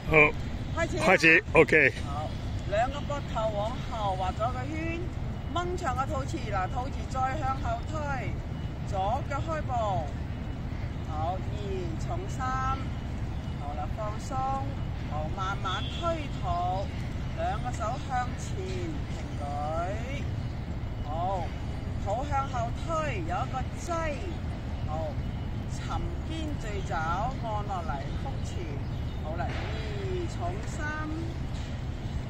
好，開始 ，OK。好，兩個膊頭往後畫咗個圈，掹長個肚臍，嗱肚臍再向後推，左腳開步，好2重3，好啦放鬆，好慢慢推肚，兩個手向前平舉，好肚向後推，有一個擠，好沉肩墜肘按落嚟腹前。好啦，2重3，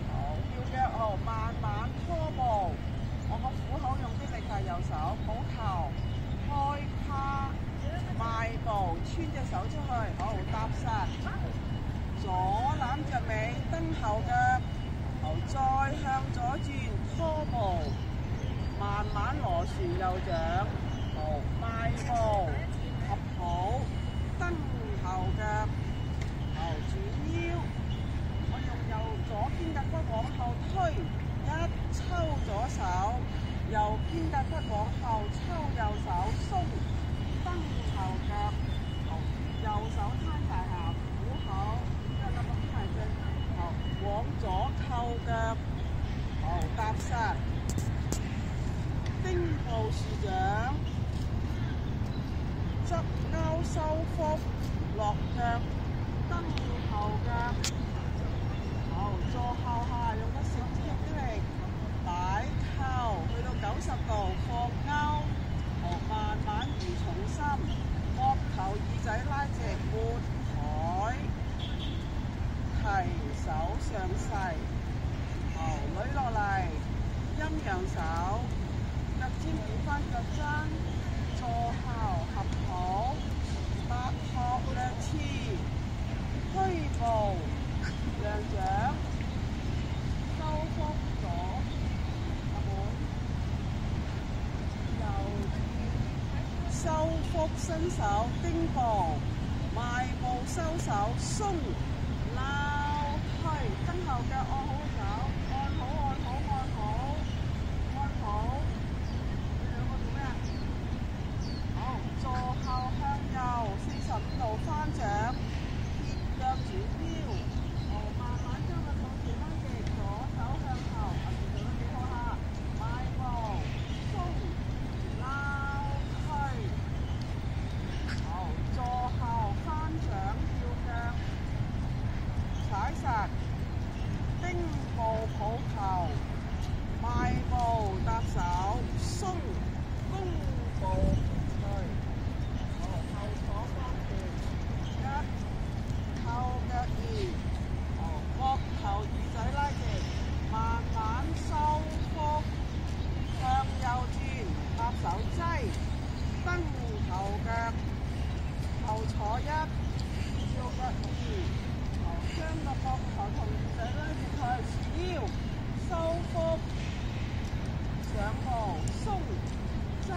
好叫腳後慢慢拖步，我個虎口用啲力係右手，補頭開胯邁步，穿隻手出去，好踏實，左攬腳尾蹬後腳，好再向左轉拖步，慢慢螺旋右掌，好邁步合抱蹬後腳。後轉腰，我用左肩胛骨往後推，一抽左手，右肩胛骨往後抽右手，鬆，蹬後腳，好，右手攤大下，虎口，一粒粒係正，好，往左扣腳，好，踏實，丁步豎掌，側勾收腹，落腳。蹬後腳，好，坐後下，用個食指用啲力擺扣，去到90度放勾，好，慢慢移重心，膊頭耳仔拉直撥台，提手上勢，好，捋落嚟，陰陽手，腳尖點翻腳踭，坐後合抱，八學兩次。推步，兩掌，收腹左，本，右，收腹伸手，丁步，邁步收手，鬆，撈推，蹬後腳按好手，按好，你兩個做咩啊？好，坐後向右45度翻掌。腳轉腰，好，慢慢將個肚臍拉直，左手向後，我哋做得幾好下，邁步，鬆，撈推，好，坐後翻掌跳腳，踩實，丁步抱頭，邁步搭手，鬆，弓步推，好，後左方拳，一。後腳移，好，膊頭耳仔拉直，慢慢收腹，向右轉，搭手擠，蹬後腳，後坐一，跳腳移，好，將個膊頭同耳仔拉直佢，豎腰，收腹，上步，鬆，擠，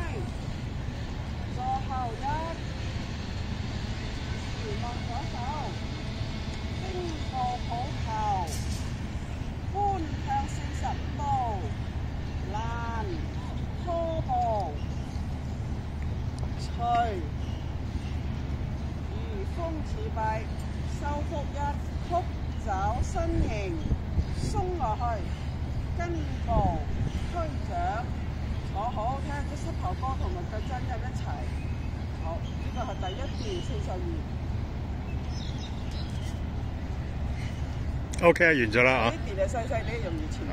坐後一，回望左手。丁步抱頭，搬向45度，攔，拖步，隨，如風似壁，收腹一，曲肘身形，鬆落去，跟步，推掌，坐好，聽啲膝頭哥同埋腳踭入一齊，好，呢個係第一段42。OK，完咗啦啊！呢邊係細細啲，容易傳染。